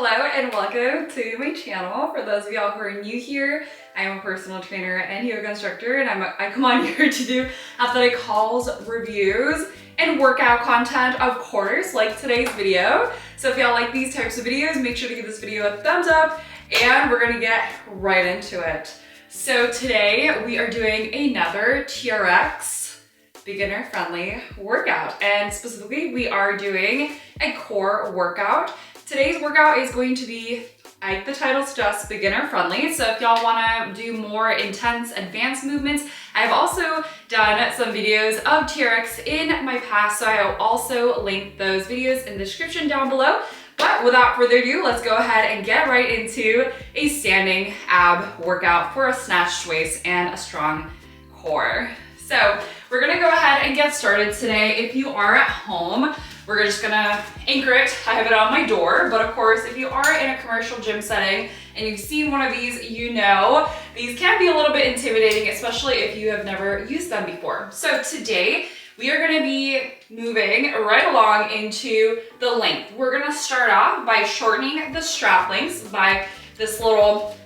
Hello and welcome to my channel. For those of y'all who are new here, I am a personal trainer and yoga instructor, and I come on here to do athletic hauls, reviews, and workout content, of course, like today's video. So if y'all like these types of videos, make sure to give this video a thumbs up, and we're gonna get right into it. So today we are doing another TRX beginner friendly workout, and specifically we are doing a core workout. Today's workout is going to be, like the title suggests, beginner friendly. So if y'all wanna do more intense advanced movements, I've also done some videos of TRX in my past, so I'll also link those videos in the description down below. But without further ado, let's go ahead and get right into a standing ab workout for a snatched waist and a strong core. So we're gonna go ahead and get started today. If you are at home, we're just gonna anchor it. I have it on my door, but of course, if you are in a commercial gym setting and you've seen one of these, you know these can be a little bit intimidating, especially if you have never used them before. So today, we are gonna be moving right along into the length. We're gonna start off by shortening the strap lengths by this little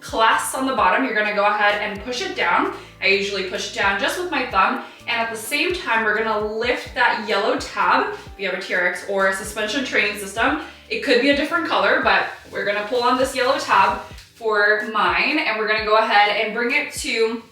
clasp on the bottom. You're gonna go ahead and push it down. I usually push it down just with my thumb, and at the same time, we're gonna lift that yellow tab. If you have a TRX or a suspension training system, it could be a different color, but we're gonna pull on this yellow tab for mine, and we're gonna go ahead and bring it to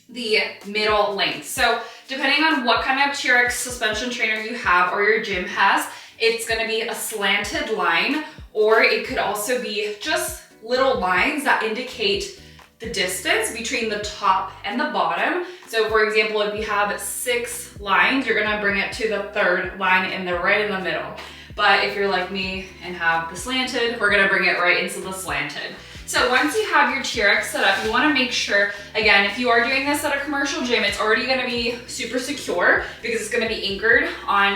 the middle length. So depending on what kind of TRX suspension trainer you have or your gym has, it's gonna be a slanted line, or it could also be just little lines that indicate the distance between the top and the bottom. So for example, if you have 6 lines, you're gonna bring it to the 3rd line right in the middle. But if you're like me and have the slanted, we're gonna bring it right into the slanted. So once you have your TRX set up, you wanna make sure, again, if you are doing this at a commercial gym, it's already gonna be super secure because it's gonna be anchored on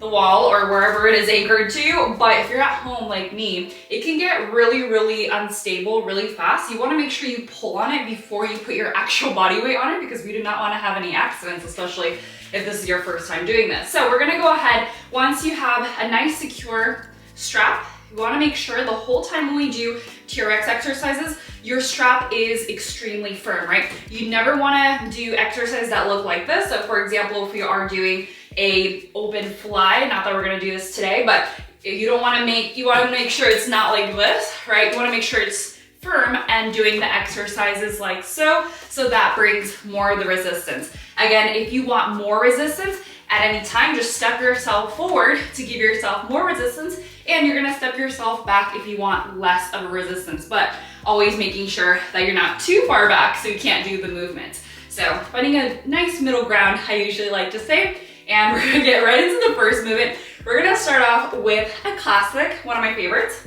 the wall or wherever it is anchored to. But if you're at home like me, it can get really unstable really fast. You wanna make sure you pull on it before you put your actual body weight on it, because we do not wanna have any accidents, especially if this is your first time doing this. So we're gonna go ahead, once you have a nice secure strap, you wanna make sure the whole time when we do TRX exercises, your strap is extremely firm, right? You never wanna do exercises that look like this. So for example, if we are doing a open fly, not that we're gonna do this today, but you wanna make sure it's not like this, right? You wanna make sure it's firm and doing the exercises like so that brings more of the resistance. Again, if you want more resistance at any time, just step yourself forward to give yourself more resistance, and you're gonna step yourself back if you want less of a resistance, but always making sure that you're not too far back so you can't do the movement. So finding a nice middle ground, I usually like to say, and we're gonna get right into the first movement. We're gonna start off with a classic, one of my favorites.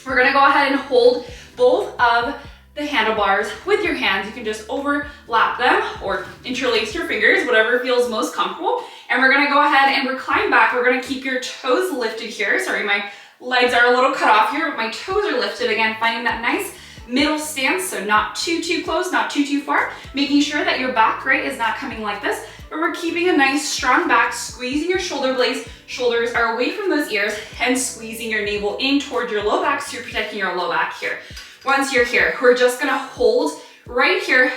We're gonna go ahead and hold both of the handlebars with your hands. You can just overlap them or interlace your fingers, whatever feels most comfortable. And we're gonna go ahead and recline back. We're gonna keep your toes lifted here. Sorry, my legs are a little cut off here, but my toes are lifted. Again, finding that nice middle stance, so not too close, not too far. Making sure that your back, right, is not coming like this, but we're keeping a nice strong back, squeezing your shoulder blades. Shoulders are away from those ears, and squeezing your navel in towards your low back, so you're protecting your low back here. Once you're here, we're just gonna hold right here.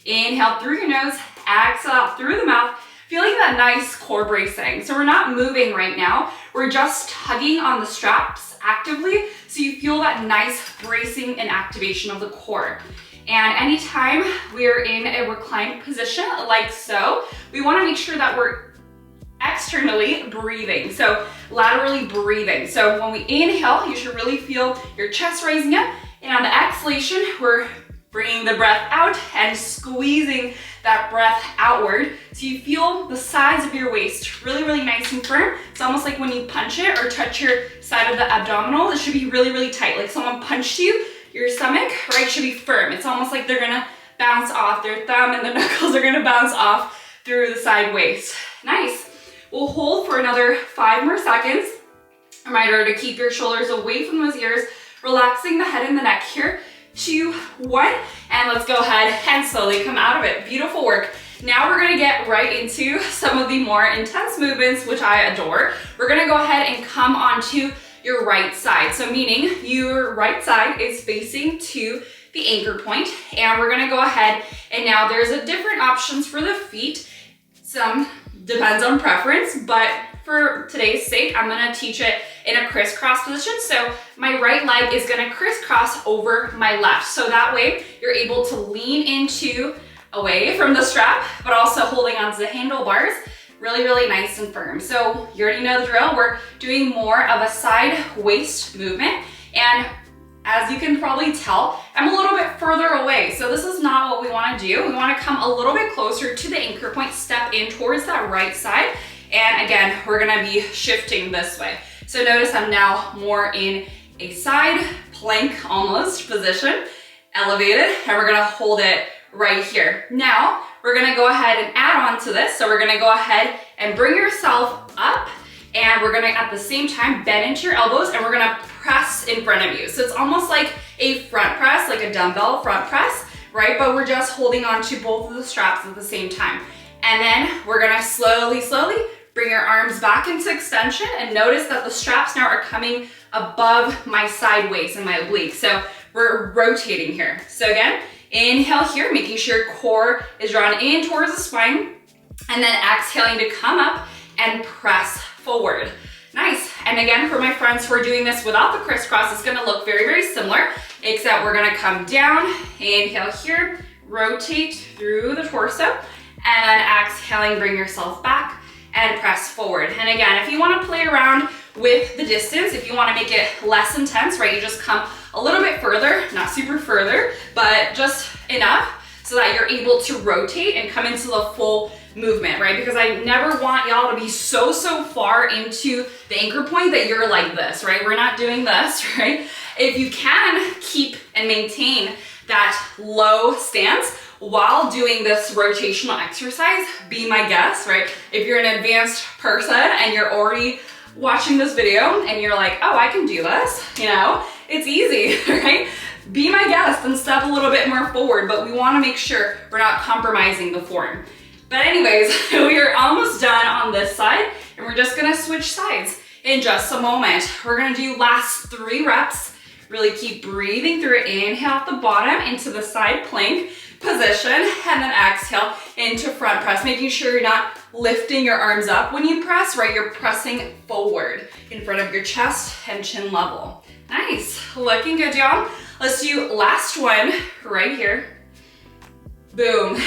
Inhale through your nose, exhale out through the mouth, feeling that nice core bracing. So we're not moving right now, we're just tugging on the straps actively, so you feel that nice bracing and activation of the core. And anytime we're in a reclined position like so, we wanna make sure that we're externally breathing, so laterally breathing. So when we inhale, you should really feel your chest rising up, and on the exhalation, we're bringing the breath out and squeezing that breath outward so you feel the sides of your waist really nice and firm. It's almost like when you punch it or touch your side of the abdominal, it should be really tight, like someone punched you. Your stomach, right, should be firm. It's almost like they're gonna bounce off. Their thumb and the knuckles are gonna bounce off through the side waist. Nice. We'll hold for another 5 more seconds. Reminder to keep your shoulders away from those ears, relaxing the head and the neck here. 2, 1, and let's go ahead and slowly come out of it. Beautiful work. Now we're gonna get right into some of the more intense movements, which I adore. We're gonna go ahead and come onto your right side. So meaning your right side is facing to the anchor point, and we're gonna go ahead and now there's a different options for the feet. Some depends on preference, but for today's sake, I'm gonna teach it in a crisscross position. So my right leg is gonna crisscross over my left. So that way you're able to lean into away from the strap, but also holding onto the handlebars, really, really nice and firm. So you already know the drill. We're doing more of a side waist movement. And as you can probably tell, I'm a little bit further away. So this is not what we wanna do. We wanna come a little bit closer to the anchor point, step in towards that right side. And again, we're gonna be shifting this way. So notice I'm now more in a side plank almost position, elevated, and we're gonna hold it right here. Now, we're gonna go ahead and add on to this. So we're gonna go ahead and bring yourself up, and we're gonna at the same time bend into your elbows, and we're gonna press in front of you. So it's almost like a front press, like a dumbbell front press, right? But we're just holding on to both of the straps at the same time. And then we're gonna slowly bring your arms back into extension, and notice that the straps now are coming above my side waist and my oblique. So we're rotating here. So again, inhale here, making sure your core is drawn in towards the spine, and then exhaling to come up and press forward. Nice. And again, for my friends who are doing this without the crisscross, it's gonna look very, very similar, except we're gonna come down, inhale here, rotate through the torso, and then exhaling, bring yourself back and press forward. And again, if you wanna play around with the distance, if you wanna make it less intense, right, you just come a little bit further, not super further, but just enough so that you're able to rotate and come into the full movement, right? Because I never want y'all to be so far into the anchor point that you're like this, right? We're not doing this, right? If you can keep and maintain that low stance while doing this rotational exercise, be my guest, right? If you're an advanced person and you're already watching this video and you're like, oh, I can do this, you know, it's easy, right? Be my guest and step a little bit more forward, but we wanna make sure we're not compromising the form. But anyways, we are almost done on this side, and we're just gonna switch sides in just a moment. We're gonna do last 3 reps. Really keep breathing through it. Inhale at the bottom into the side plank position, and then exhale into front press, making sure you're not lifting your arms up when you press, right? You're pressing forward in front of your chest and chin level. Nice, looking good, y'all. Let's do last one right here. Boom.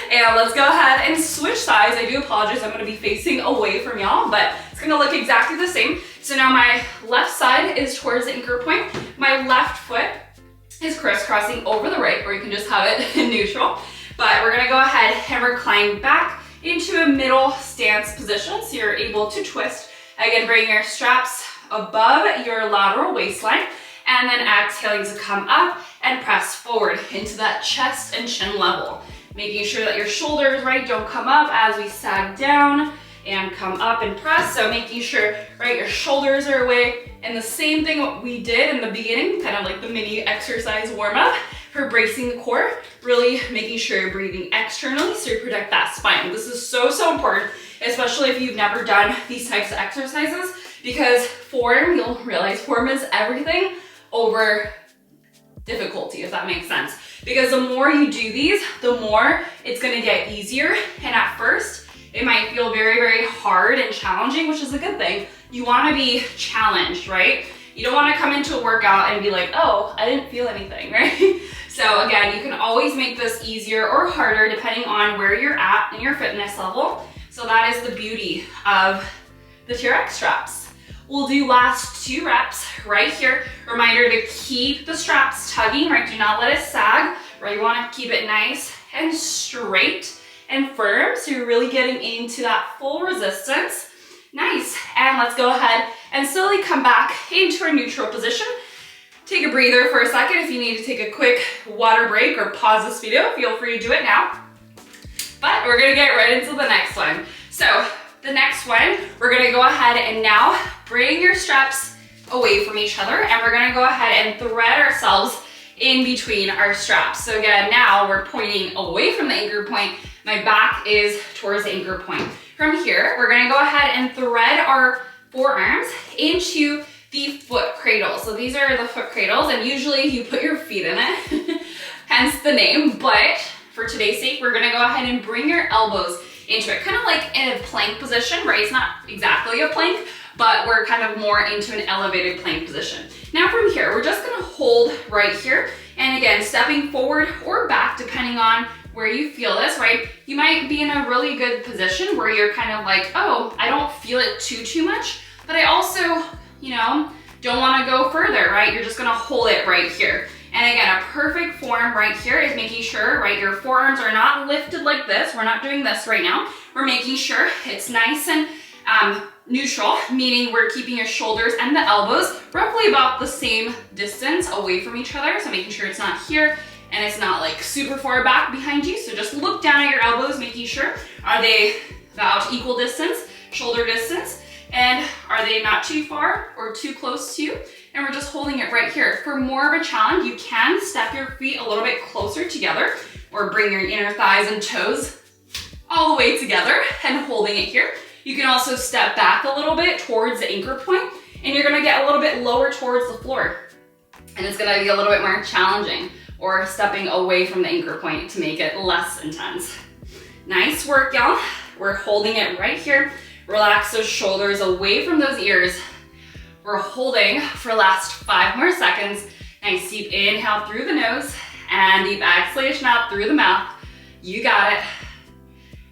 And let's go ahead and switch sides. I do apologize, I'm gonna be facing away from y'all, but it's gonna look exactly the same. So now my left side is towards the anchor point. My left foot is crisscrossing over the right, or you can just have it in neutral. But we're gonna go ahead and recline back into a middle stance position, so you're able to twist. Again, bring your straps above your lateral waistline, and then exhaling to come up and press forward into that chest and chin level. Making sure that your shoulders, right, don't come up as we sag down and come up and press. So making sure, right, your shoulders are away. And the same thing what we did in the beginning, kind of like the mini exercise warm up for bracing the core, really making sure you're breathing externally so you protect that spine. This is so important, especially if you've never done these types of exercises, because form, you'll realize form is everything over difficulty, if that makes sense. Because the more you do these, the more it's gonna get easier. And at first, it might feel very hard and challenging, which is a good thing. You wanna be challenged, right? You don't wanna come into a workout and be like, oh, I didn't feel anything, right? So again, you can always make this easier or harder depending on where you're at in your fitness level. So that is the beauty of the TRX straps. We'll do last 2 reps right here. Reminder to keep the straps tugging, right? Do not let it sag, right? You wanna keep it nice and straight and firm, so you're really getting into that full resistance. Nice, and let's go ahead and slowly come back into our neutral position. Take a breather for a second. If you need to take a quick water break or pause this video, feel free to do it now. But we're gonna get right into the next one. So the next one, we're gonna go ahead and now bring your straps away from each other, and we're gonna go ahead and thread ourselves in between our straps. So again, now we're pointing away from the anchor point. My back is towards the anchor point. From here, we're gonna go ahead and thread our forearms into the foot cradles. So these are the foot cradles, and usually you put your feet in it, hence the name. But for today's sake, we're gonna go ahead and bring your elbows into it, kind of like in a plank position, right? It's not exactly a plank, but we're kind of more into an elevated plank position. Now from here, we're just gonna hold right here. And again, stepping forward or back, depending on where you feel this, right? You might be in a really good position where you're kind of like, oh, I don't feel it too much, but I also, you know, don't wanna go further, right? You're just gonna hold it right here. And again, a perfect form right here is making sure, right, your forearms are not lifted like this. We're not doing this right now. We're making sure it's nice and neutral, meaning we're keeping your shoulders and the elbows roughly about the same distance away from each other. So making sure it's not here and it's not like super far back behind you. So just look down at your elbows, making sure, are they about equal distance, shoulder distance, and are they not too far or too close to you? And we're just holding it right here. For more of a challenge, you can step your feet a little bit closer together or bring your inner thighs and toes all the way together and holding it here. You can also step back a little bit towards the anchor point, and you're gonna get a little bit lower towards the floor. And it's gonna be a little bit more challenging, or stepping away from the anchor point to make it less intense. Nice work, y'all. We're holding it right here. Relax those shoulders away from those ears. We're holding for the last 5 more seconds. Nice deep inhale through the nose and deep exhalation out through the mouth. You got it.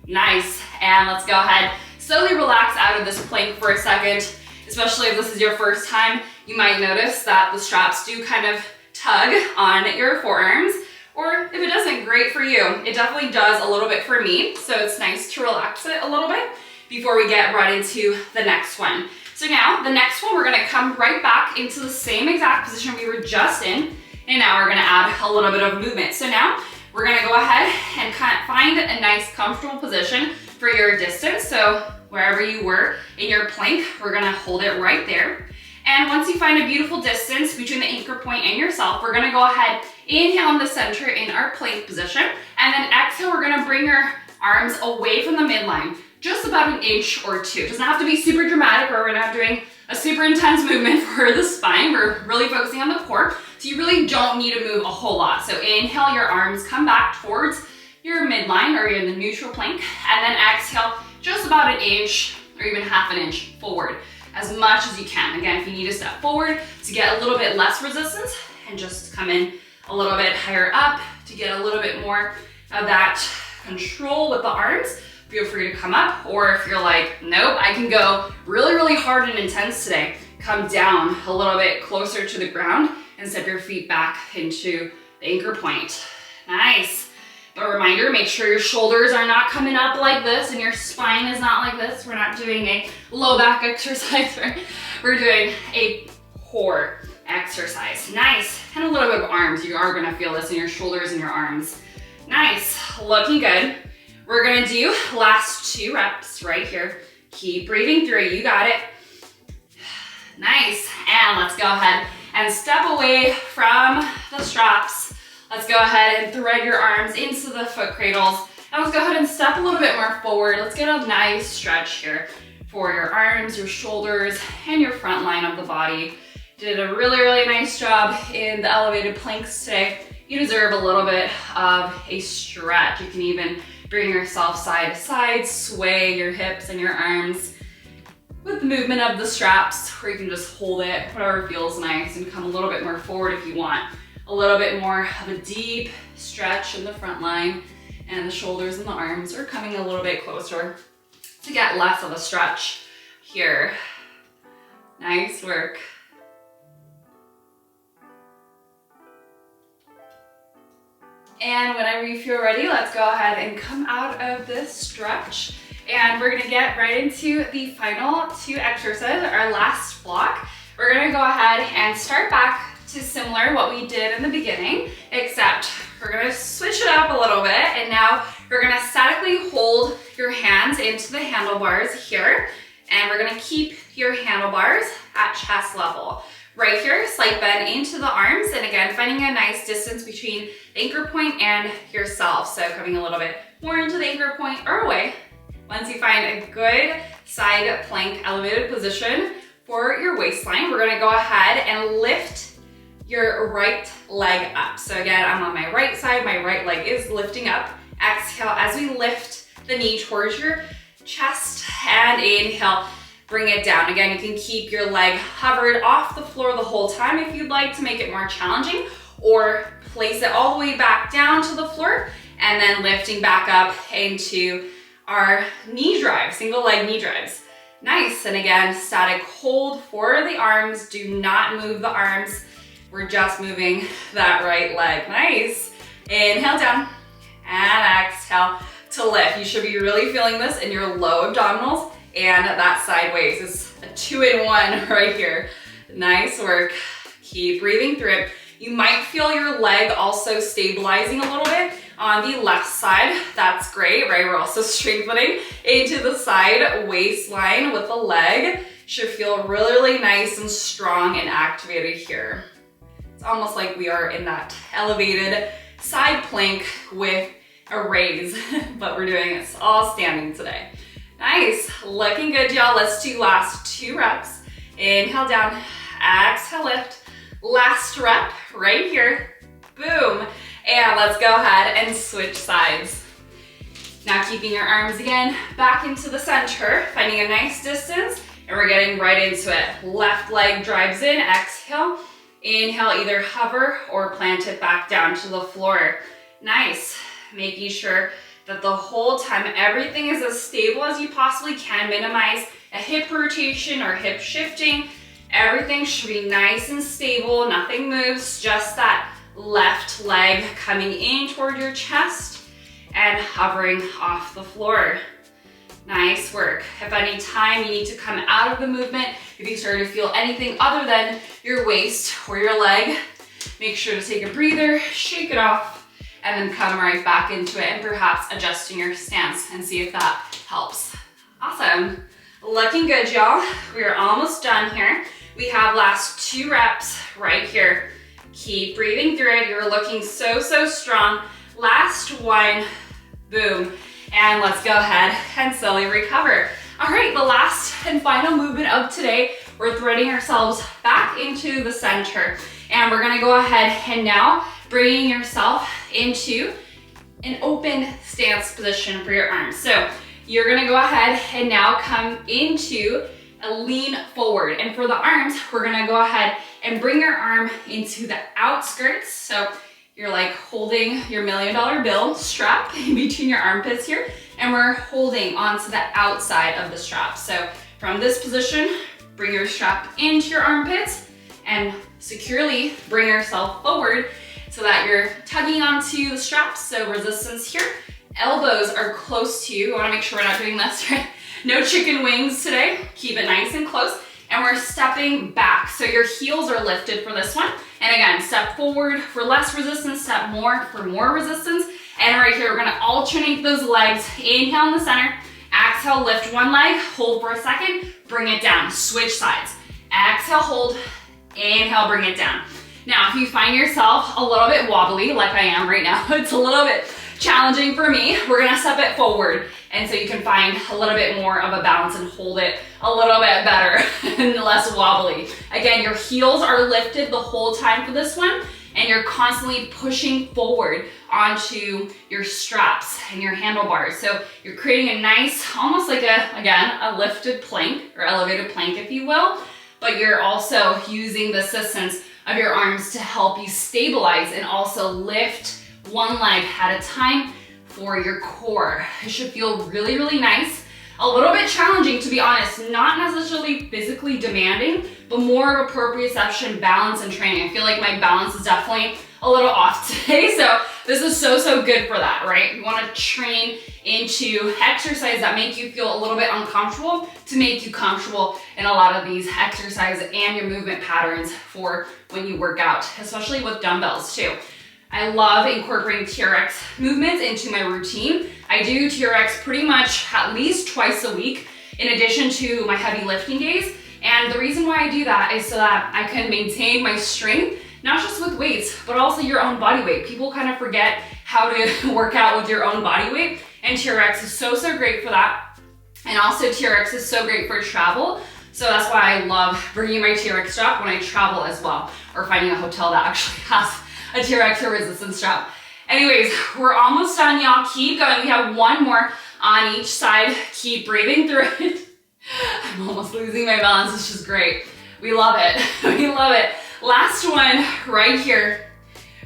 Nice. And let's go ahead. Slowly relax out of this plank for a second, especially if this is your first time. You might notice that the straps do kind of tug on your forearms, or if it doesn't, great for you. It definitely does a little bit for me, so it's nice to relax it a little bit before we get right into the next one. So now, the next one, we're gonna come right back into the same exact position we were just in, and now we're gonna add a little bit of movement. So now, we're gonna go ahead and find a nice comfortable position for your distance. So wherever you were in your plank, we're gonna hold it right there. And once you find a beautiful distance between the anchor point and yourself, we're gonna go ahead, inhale in the center in our plank position, and then exhale, we're gonna bring your arms away from the midline, just about an inch or two. It doesn't have to be super dramatic, or we're not doing a super intense movement for the spine. We're really focusing on the core, so you really don't need to move a whole lot. So inhale, your arms come back towards your midline, or you're in the neutral plank, and then exhale, just about an inch or even half an inch forward, as much as you can. Again, if you need to step forward to get a little bit less resistance, and just come in a little bit higher up to get a little bit more of that control with the arms, feel free to come up. Or if you're like, nope, I can go really hard and intense today, come down a little bit closer to the ground and step your feet back into the anchor point. Nice. A reminder, make sure your shoulders are not coming up like this and your spine is not like this. We're not doing a low back exercise, right? We're doing a core exercise. Nice. And a little bit of arms. You are gonna feel this in your shoulders and your arms. Nice, looking good. We're gonna do last 2 reps right here. Keep breathing through, you got it. Nice, and let's go ahead and step away from the straps. Let's go ahead and thread your arms into the foot cradles. And let's go ahead and step a little bit more forward. Let's get a nice stretch here for your arms, your shoulders, and your front line of the body. Did a really nice job in the elevated planks today. You deserve a little bit of a stretch. You can even bring yourself side to side, sway your hips and your arms with the movement of the straps, or you can just hold it, whatever feels nice, and come a little bit more forward if you want. A little bit more of a deep stretch in the front line, and the shoulders and the arms are coming a little bit closer to get less of a stretch here. Nice work. And whenever you feel ready, let's go ahead and come out of this stretch. And we're gonna get right into the final 2 exercises, our last block. We're gonna go ahead and start back to similar what we did in the beginning, except we're gonna switch it up a little bit. And now we're gonna statically hold your hands into the handlebars here. And we're gonna keep your handlebars at chest level. Right here, slight bend into the arms, and again, finding a nice distance between the anchor point and yourself. So coming a little bit more into the anchor point or away. Once you find a good side plank elevated position For your waistline, we're gonna go ahead and lift your right leg up. So again, I'm on my right side, my right leg is lifting up. Exhale as we lift the knee towards your chest, and inhale, bring it down. Again, you can keep your leg hovered off the floor the whole time if you'd like to make it more challenging, or place it all the way back down to the floor and then lifting back up into our knee drive, single leg knee drives. Nice, and again, static hold for the arms. Do not move the arms. We're just moving that right leg. Nice. Inhale down and exhale to lift. You should be really feeling this in your low abdominals and that sideways. It's a 2-in-1 right here. Nice work. Keep breathing through it. You might feel your leg also stabilizing a little bit on the left side. That's great, right? We're also strengthening into the side waistline with the leg. Should feel really, really nice and strong and activated here. It's almost like we are in that elevated side plank with a raise, but we're doing it all standing today. Nice, looking good, y'all. Let's do last 2 reps. Inhale down, exhale lift. Last rep right here, boom. And let's go ahead and switch sides. Now keeping your arms again back into the center, finding a nice distance, and we're getting right into it. Left leg drives in, exhale. Inhale, either hover or plant it back down to the floor. Nice, making sure that the whole time everything is as stable as you possibly can. Minimize a hip rotation or hip shifting. Everything should be nice and stable, nothing moves, just that left leg coming in toward your chest and hovering off the floor. Nice work. If any time you need to come out of the movement, if you start to feel anything other than your waist or your leg, make sure to take a breather, shake it off, and then come right back into it, and perhaps adjusting your stance and see if that helps. Awesome. Looking good, y'all. We are almost done here. We have last 2 reps right here. Keep breathing through it. You're looking so, so strong. Last one, boom. And let's go ahead and slowly recover. All right, the last and final movement of today, we're threading ourselves back into the center. And we're gonna go ahead and now bringing yourself into an open stance position for your arms. So you're gonna go ahead and now come into a lean forward. And for the arms, we're gonna go ahead and bring your arm into the outskirts. So you're like holding your $1 million bill strap in between your armpits here, and we're holding onto the outside of the strap. So from this position, bring your strap into your armpits and securely bring yourself forward so that you're tugging onto the straps. So resistance here. Elbows are close to you. You wanna make sure we're not doing this, right? No chicken wings today. Keep it nice and close. And we're stepping back. So your heels are lifted for this one. And again, step forward for less resistance, step more for more resistance. And right here, we're gonna alternate those legs. Inhale in the center, exhale, lift one leg, hold for a second, bring it down, switch sides. Exhale, hold, inhale, bring it down. Now, if you find yourself a little bit wobbly, like I am right now, it's a little bit challenging for me, we're gonna step it forward. And so you can find a little bit more of a balance and hold it a little bit better and less wobbly. Again, your heels are lifted the whole time for this one, and you're constantly pushing forward onto your straps and your handlebars. So you're creating a nice, almost like a lifted plank or elevated plank, if you will, but you're also using the assistance of your arms to help you stabilize and also lift one leg at a time for your core. It should feel really, really nice. A little bit challenging, to be honest, not necessarily physically demanding, but more of a proprioception, balance, and training. I feel like my balance is definitely a little off today, so this is so, so good for that, right? You wanna train into exercise that make you feel a little bit uncomfortable to make you comfortable in a lot of these exercises and your movement patterns for when you work out, especially with dumbbells too. I love incorporating TRX movements into my routine. I do TRX pretty much at least twice a week in addition to my heavy lifting days. And the reason why I do that is so that I can maintain my strength, not just with weights, but also your own body weight. People kind of forget how to work out with your own body weight, and TRX is so, so great for that. And also TRX is so great for travel. So that's why I love bringing my TRX strap when I travel as well, or finding a hotel that actually has a TRX or resistance strap. Anyways, we're almost done, y'all. Keep going. We have one more on each side. Keep breathing through it. I'm almost losing my balance. It's just great. We love it. We love it. Last one right here.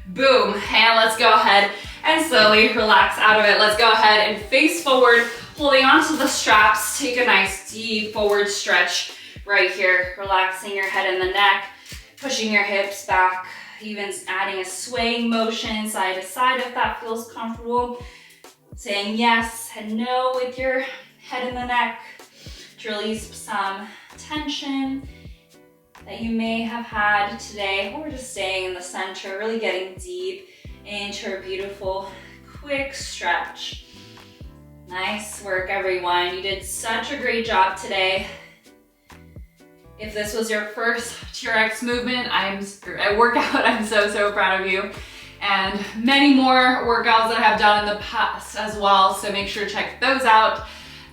Boom. And let's go ahead and slowly relax out of it. Let's go ahead and face forward, holding onto the straps. Take a nice deep forward stretch right here. Relaxing your head and the neck, pushing your hips back, even adding a swaying motion side to side if that feels comfortable. Saying yes and no with your head and the neck to release some tension that you may have had today, or just staying in the center, really getting deep into a beautiful, quick stretch. Nice work, everyone. You did such a great job today. If this was your first TRX movement, workout, I'm so proud of you. And many more workouts that I have done in the past as well, so make sure to check those out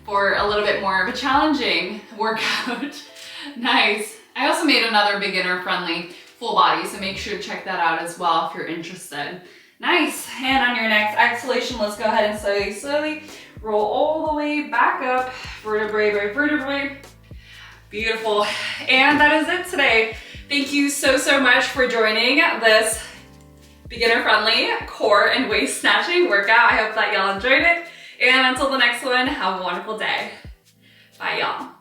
for a little bit more of a challenging workout. Nice. I also made another beginner-friendly full body, so make sure to check that out as well if you're interested. Nice. And on your next exhalation, let's go ahead and slowly roll all the way back up, vertebrae by vertebrae. Beautiful. And that is it today. Thank you so much for joining this beginner-friendly core and waist snatching workout. I hope that y'all enjoyed it. And until the next one, have a wonderful day. Bye, y'all.